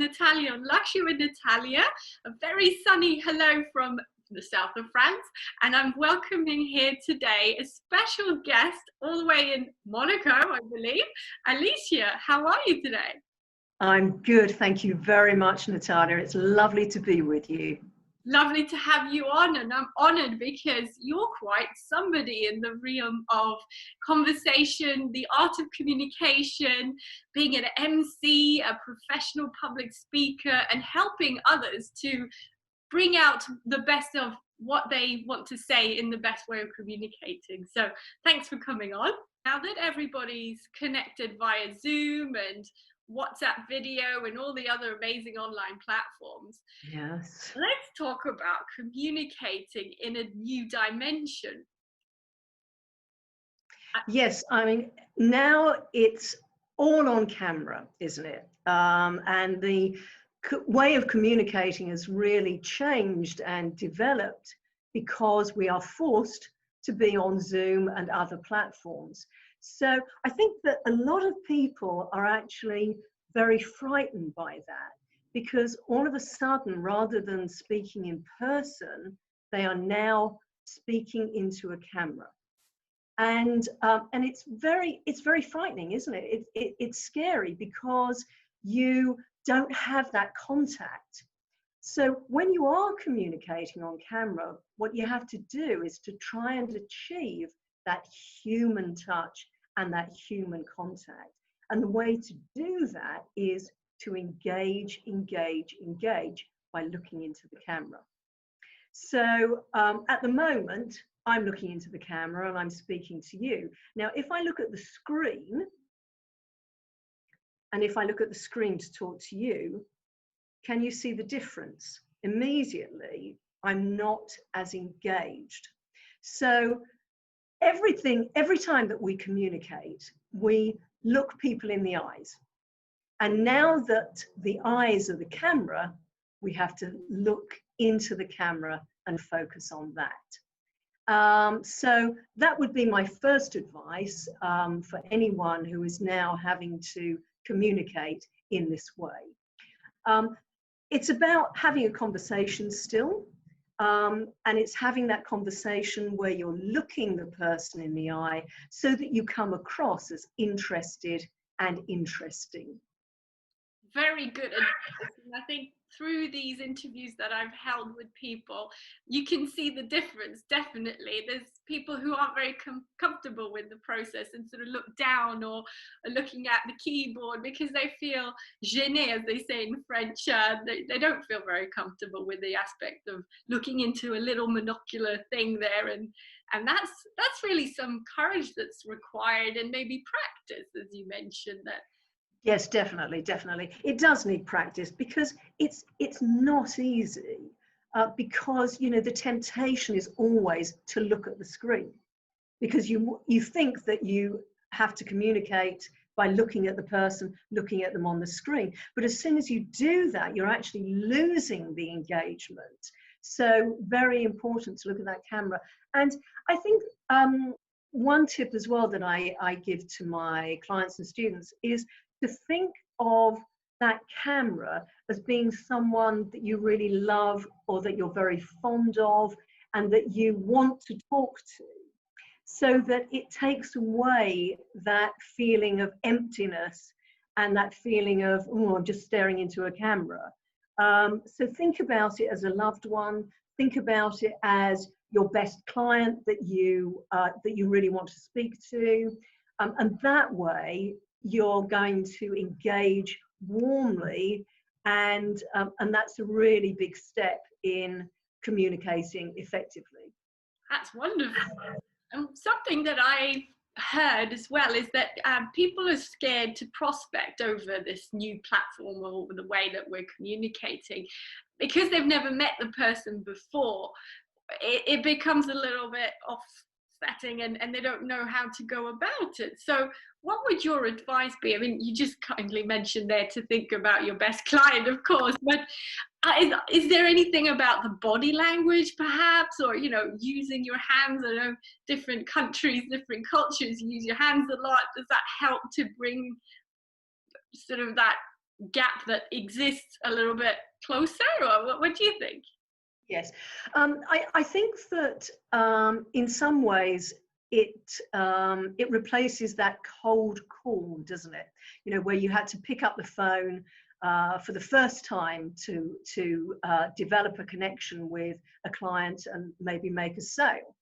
Natalia on Luxury with Natalia. A very sunny hello from the south of France, and I'm welcoming here today a special guest all the way in Monaco, I believe. Alyssia, how are you today? I'm good, thank you very much, Natalia. It's lovely to be with you. Lovely to have you on, and I'm honored because you're quite somebody in the realm of conversation, the art of communication, being an MC, a professional public speaker, and helping others to bring out the best of what they want to say in the best way of communicating. So thanks for coming on. Now that everybody's connected via Zoom and WhatsApp video and all the other amazing online platforms, Yes. let's talk about communicating in a new dimension. Yes, I mean, now it's all on camera, isn't it? And the way of communicating has really changed and developed because we are forced to be on Zoom and other platforms. So I think that a lot of people are actually very frightened by that, because all of a sudden, rather than speaking in person, they are now speaking into a camera. And it's very frightening, isn't it? It's scary because you don't have that contact. So when you are communicating on camera, what you have to do is to try and achieve that human touch and that human contact. And the way to do that is to engage by looking into the camera. So at the moment, I'm looking into the camera and I'm speaking to you. Now, if I look at the screen, and if I look at the screen to talk to you, can you see the difference? Immediately, I'm not as engaged. So every time that we communicate, we look people in the eyes. And now that the eyes are the camera, we have to look into the camera and focus on that. So that would be my first advice for anyone who is now having to communicate in this way. It's about having a conversation still, and it's having that conversation where you're looking the person in the eye so that you come across as interested and interesting. Very good advice. And I think through these interviews that I've held with people, you can see the difference. Definitely, there's people who aren't very comfortable with the process and sort of look down or are looking at the keyboard because they feel gêné, as they say in French. They don't feel very comfortable with the aspect of looking into a little monocular thing there, and that's really some courage that's required, and maybe practice, as you mentioned that. Yes, definitely. It does need practice because it's not easy because, you know, the temptation is always to look at the screen because you think that you have to communicate by looking at the person, looking at them on the screen. But as soon as you do that, you're actually losing the engagement. So very important to look at that camera. And I think one tip as well that I give to my clients and students is to think of that camera as being someone that you really love or that you're very fond of and that you want to talk to, so that it takes away that feeling of emptiness and that feeling of, oh, I'm just staring into a camera. So think about it as a loved one. Think about it as your best client that you really want to speak to. And that way, you're going to engage warmly, and that's a really big step in communicating effectively. That's wonderful. And something that I heard as well is that people are scared to prospect over this new platform or the way that we're communicating because they've never met the person before. It becomes a little bit offsetting and they don't know how to go about it. So what would your advice be? I mean, you just kindly mentioned there to think about your best client, of course, but is there anything about the body language perhaps, or, you know, using your hands? I know different countries, different cultures use your hands a lot. Does that help to bring sort of that gap that exists a little bit closer, or what do you think? Yes, I think that in some ways it replaces that cold call, doesn't it? You know, where you had to pick up the phone for the first time to develop a connection with a client and maybe make a sale.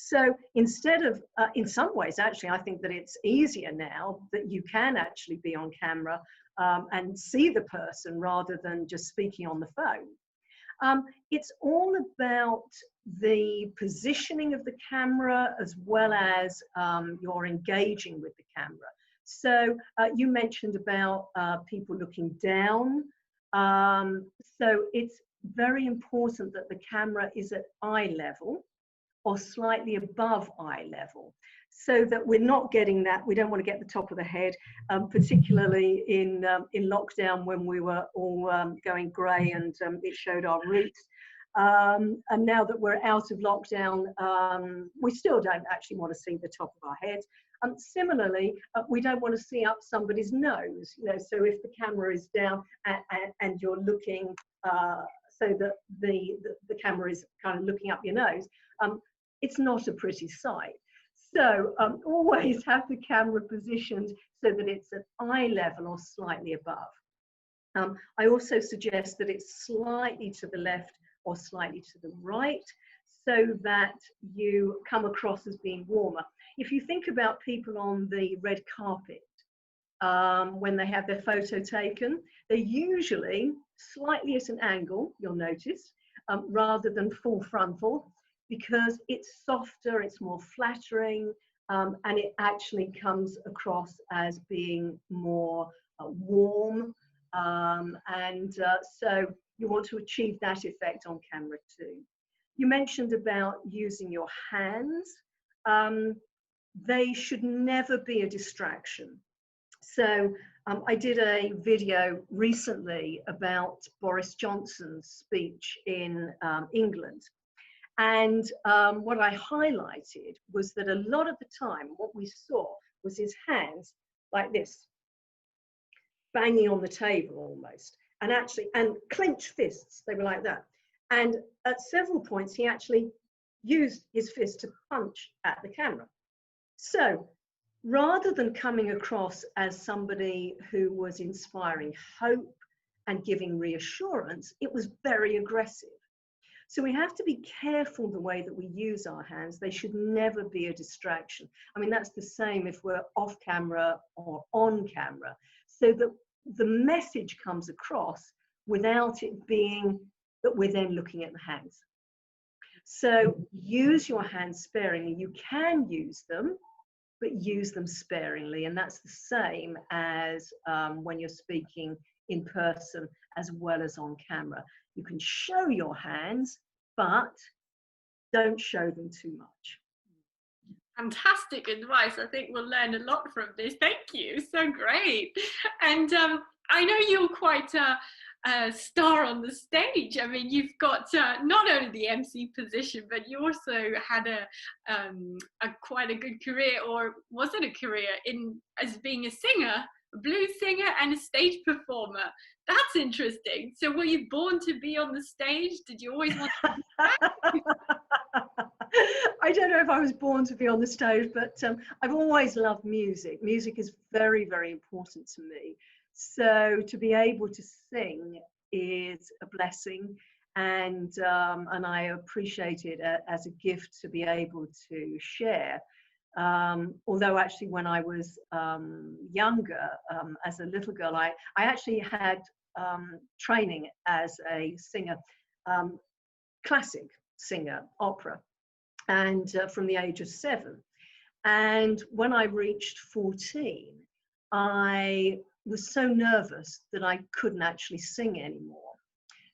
So instead of, in some ways, actually, I think that it's easier now that you can actually be on camera and see the person rather than just speaking on the phone. It's all about the positioning of the camera as well as your engaging with the camera. So you mentioned about people looking down. So it's very important that the camera is at eye level or slightly above eye level, so that we're not getting that. We don't want to get the top of the head, particularly in lockdown when we were all going grey and it showed our roots. And now that we're out of lockdown, we still don't actually want to see the top of our head. Similarly, we don't want to see up somebody's nose. You know, so if the camera is down and you're looking so that the camera is kind of looking up your nose, it's not a pretty sight. So always have the camera positioned so that it's at eye level or slightly above. I also suggest that it's slightly to the left or slightly to the right so that you come across as being warmer. If you think about people on the red carpet, when they have their photo taken, they're usually slightly at an angle, you'll notice, rather than full frontal, because it's softer, it's more flattering, and it actually comes across as being more warm. So you want to achieve that effect on camera too. You mentioned about using your hands. They should never be a distraction. So I did a video recently about Boris Johnson's speech in England. And what I highlighted was that a lot of the time, what we saw was his hands like this, banging on the table almost, and clenched fists, they were like that. And at several points, he actually used his fist to punch at the camera. So rather than coming across as somebody who was inspiring hope and giving reassurance, it was very aggressive. So we have to be careful the way that we use our hands. They should never be a distraction. I mean, that's the same if we're off camera or on camera, so that the message comes across without it being that we're then looking at the hands. So use your hands sparingly. You can use them, but use them sparingly. And that's the same as when you're speaking in person as well as on camera. You can show your hands, but don't show them too much. Fantastic advice. I think we'll learn a lot from this. Thank you. So great. And I know you're quite a star on the stage. I mean, you've got not only the MC position, but you also had a quite a good career, or was it a career, as being a singer, a blues singer and a stage performer. That's interesting. So were you born to be on the stage? Did you always want to do that? I don't know if I was born to be on the stage, but I've always loved music. Music is very, very important to me. So to be able to sing is a blessing, and I appreciate it as a gift to be able to share. Although actually when I was younger, as a little girl, I actually had training as a singer, classic singer, opera, and from the age of 7. And when I reached 14, I was so nervous that I couldn't actually sing anymore.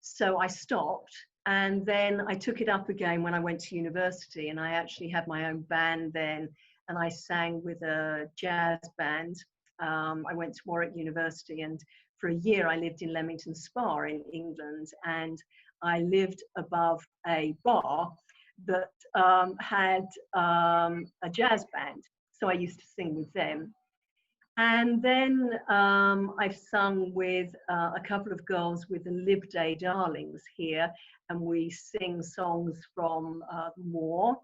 So I stopped, and then I took it up again when I went to university, and I actually had my own band then, and I sang with a jazz band. I went to Warwick University, and for a year I lived in Leamington Spa in England, and I lived above a bar that had a jazz band. So I used to sing with them. And then I've sung with a couple of girls with the Lib Day Darlings here, and we sing songs from the war.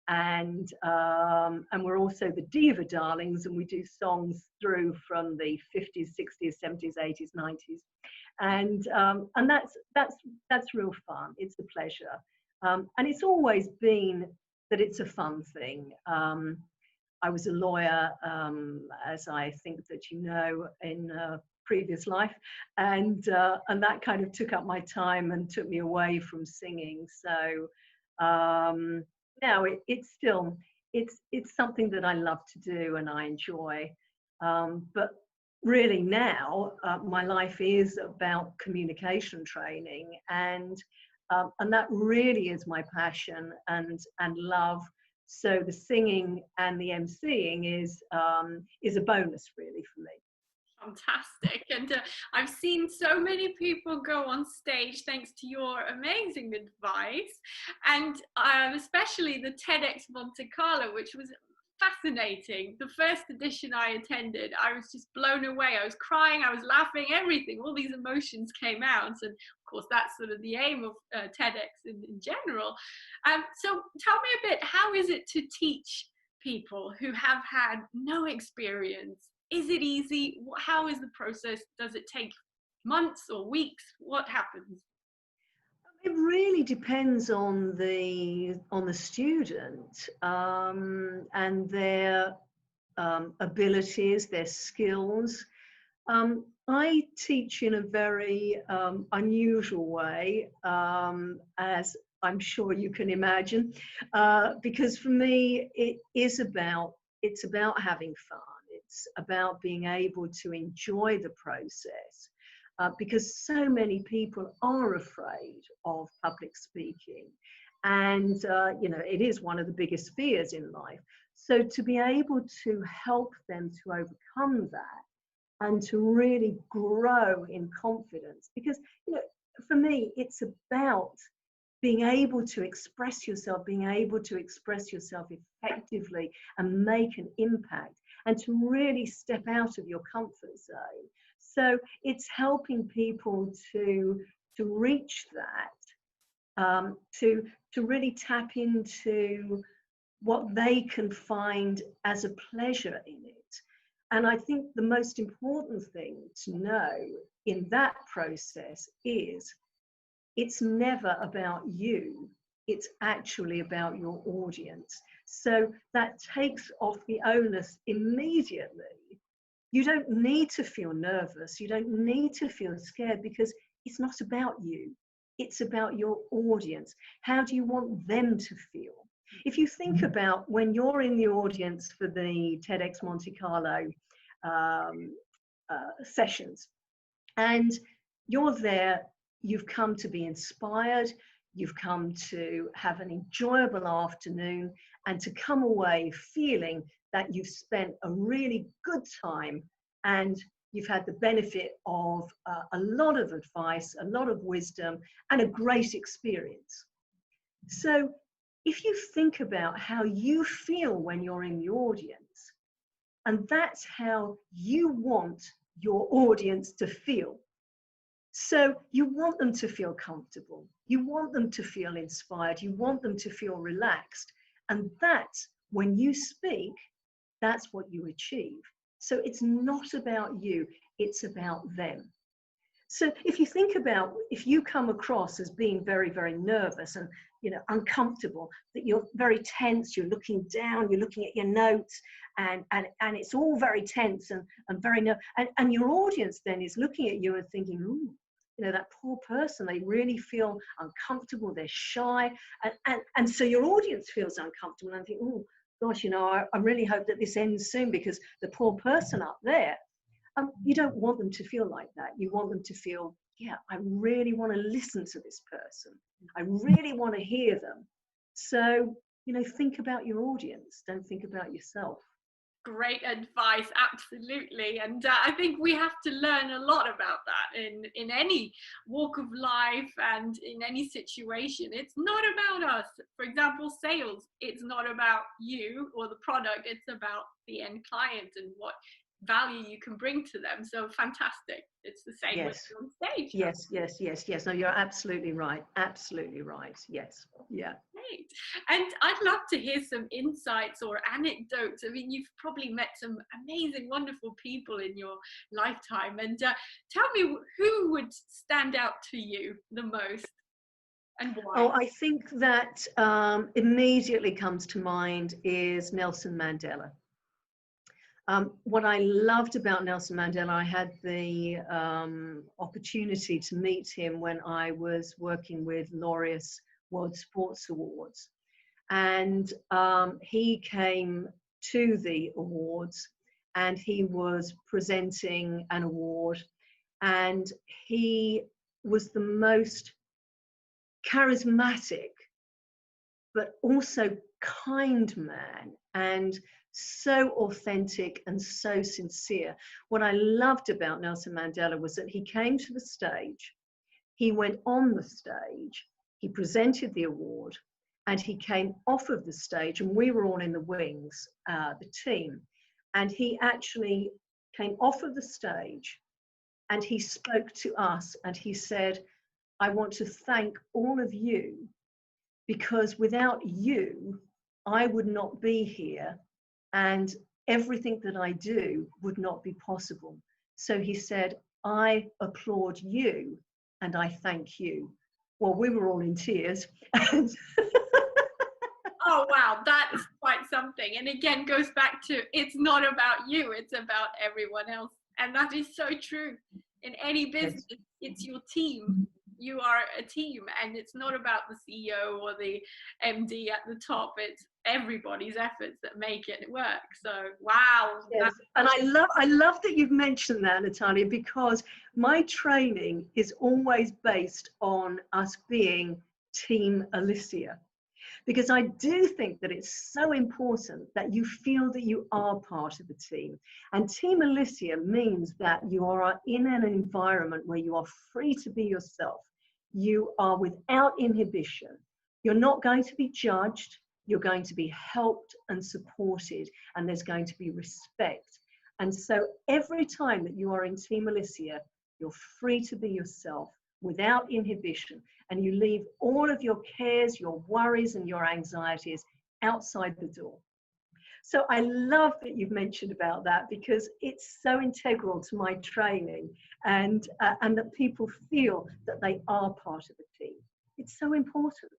And we're also the Diva Darlings, and we do songs through from the 50s, 60s, 70s, 80s, 90s, and that's real fun. It's a pleasure, and it's always been that it's a fun thing. I was a lawyer, as I think that you know, in a previous life, and that kind of took up my time and took me away from singing. So now it's still it's something that I love to do and I enjoy. But really now, my life is about communication training, and that really is my passion and love. So the singing and the emceeing is a bonus really for me. Fantastic. And I've seen so many people go on stage thanks to your amazing advice, and especially the TEDx Monte Carlo, which was fascinating. The first edition I attended, I was just blown away. I was crying, I was laughing, everything, all these emotions came out. And of course, that's sort of the aim of TEDx in general. So tell me a bit, how is it to teach people who have had no experience? Is it easy? How is the process? Does it take months or weeks? What happens? It really depends on the student and their abilities, their skills. I teach in a very unusual way, as I'm sure you can imagine, because for me it's about having fun. It's about being able to enjoy the process, because so many people are afraid of public speaking, and it is one of the biggest fears in life. So to be able to help them to overcome that and to really grow in confidence, because for me it's about being able to express yourself, effectively and make an impact, and to really step out of your comfort zone. So it's helping people to reach that, to really tap into what they can find as a pleasure in it. And I think the most important thing to know in that process is it's never about you, it's actually about your audience. So that takes off the onus immediately. You don't need to feel nervous, you don't need to feel scared, because it's not about you, it's about your audience. How do you want them to feel? If you think about when you're in the audience for the TEDx Monte Carlo sessions, and you're there, you've come to be inspired, you've come to have an enjoyable afternoon, and to come away feeling that you've spent a really good time and you've had the benefit of a lot of advice, a lot of wisdom, and a great experience. So if you think about how you feel when you're in the audience, and that's how you want your audience to feel. So you want them to feel comfortable, you want them to feel inspired, you want them to feel relaxed, and that's when you speak, that's what you achieve. So it's not about you, it's about them. So if you think about, if you come across as being very, very nervous and uncomfortable, that you're very tense, you're looking down, you're looking at your notes, and it's all very tense and very nervous, and your audience then is looking at you and thinking, ooh, that poor person, they really feel uncomfortable, they're shy, and so your audience feels uncomfortable and think, oh gosh, I really hope that this ends soon, because the poor person up there, you don't want them to feel like that. You want them to feel, yeah, I really want to listen to this person, I really want to hear them. So think about your audience, don't think about yourself. Great advice, absolutely. And I think we have to learn a lot about that in any walk of life and in any situation. It's not about us. For example, sales, it's not about you or the product, it's about the end client and what value you can bring to them. So fantastic. It's the same with Yes. on stage. Yes. No, you're absolutely right. Absolutely right. Yes. Yeah. Great. And I'd love to hear some insights or anecdotes. I mean, you've probably met some amazing, wonderful people in your lifetime. And tell me, who would stand out to you the most and why? Oh, I think that immediately comes to mind is Nelson Mandela. What I loved about Nelson Mandela, I had the opportunity to meet him when I was working with Laureus World Sports Awards. And he came to the awards and he was presenting an award, and he was the most charismatic but also kind man, and so authentic and so sincere. What I loved about Nelson Mandela was that he came to the stage, he went on the stage, he presented the award, and he came off of the stage, and we were all in the wings, the team, and he actually came off of the stage and he spoke to us and he said, I want to thank all of you, because without you, I would not be here and everything that I do would not be possible. So he said, I applaud you and I thank you. Well, we were all in tears. Oh, wow, that's quite something. And again, goes back to, it's not about you, it's about everyone else. And that is so true. In any business, it's your team. You are a team, and it's not about the CEO or the MD at the top. It's everybody's efforts that make it work. So, wow. Yes. And I love that you've mentioned that, Natalia, because my training is always based on us being Team Alyssia. Because I do think that it's so important that you feel that you are part of the team. And Team Alyssia means that you are in an environment where you are free to be yourself. You are without inhibition. You're not going to be judged. You're going to be helped and supported, and there's going to be respect. And so every time that you are in Team Alyssia, you're free to be yourself without inhibition, and you leave all of your cares, your worries, and your anxieties outside the door. So I love that you've mentioned about that, because it's so integral to my training, and that people feel that they are part of the team. It's so important.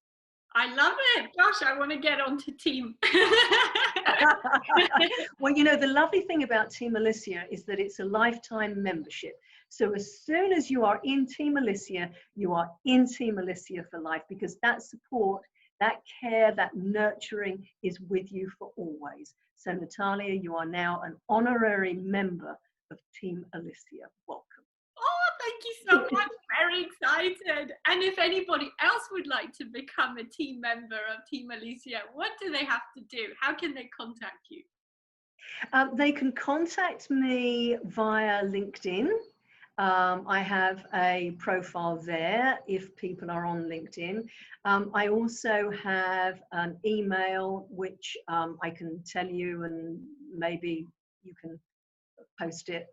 I love it. Gosh, I want to get onto team. Well, you know, the lovely thing about Team Alyssia is that it's a lifetime membership. So as soon as you are in Team Alyssia, you are in Team Alyssia for life, because that support, that care, that nurturing is with you for always. So Natalia, you are now an honorary member of Team Alyssia. Welcome. Oh, thank you so much. Very excited. And if anybody else would like to become a team member of Team Alyssia, what do they have to do? How can they contact you? They can contact me via LinkedIn. I have a profile there if people are on LinkedIn. I also have an email which I can tell you, and maybe you can post it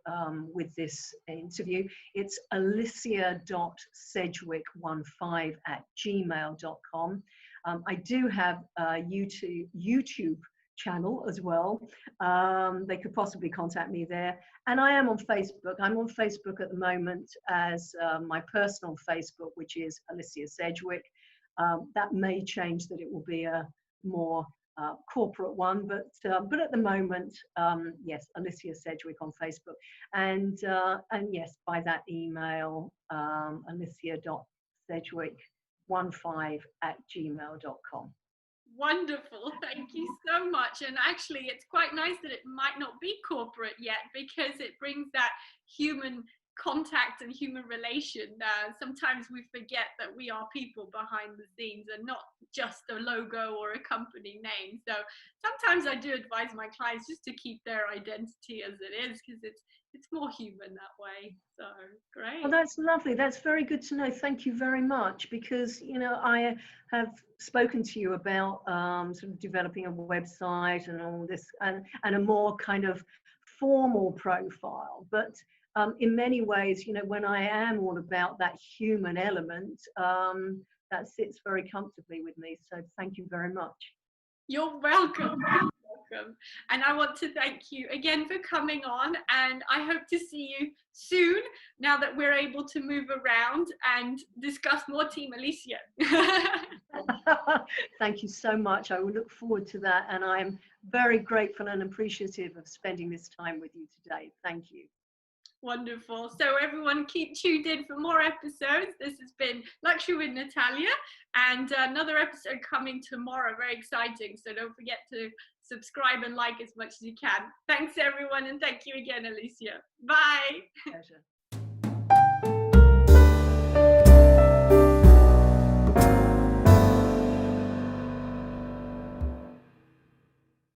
with this interview. It's alyssia.sedgwick15@gmail.com. I do have a YouTube channel as well. They could possibly contact me there. And I am on Facebook. I'm on Facebook at the moment as my personal Facebook, which is Alyssia Sedgwick. That may change, that it will be a more corporate one, but at the moment, yes, Alyssia Sedgwick on Facebook, and yes, by that email, alyssia.sedgwick15@gmail.com. Wonderful. Thank you so much. And actually, it's quite nice that it might not be corporate yet, because it brings that human contact and human relation. Sometimes we forget that we are people behind the scenes and not just a logo or a company name. So sometimes I do advise my clients just to keep their identity as it is, because it's more human that way. So great. Well, that's lovely. That's very good to know. Thank you very much, because, you know, I have spoken to you about sort of developing a website and all this, and a more kind of formal profile, but in many ways, you know, when I am all about that human element, that sits very comfortably with me. So thank you very much. You're welcome. Welcome. And I want to thank you again for coming on, and I hope to see you soon now that we're able to move around and discuss more Team Alyssia. Thank you so much. I will look forward to that, and I'm very grateful and appreciative of spending this time with you today. Thank you. Wonderful. So everyone keep tuned in for more episodes. This has been Luxury with Natalia, and another episode coming tomorrow. Very exciting. So don't forget to subscribe and like as much as you can. Thanks everyone, and thank you again, Alyssia. Bye. Pleasure.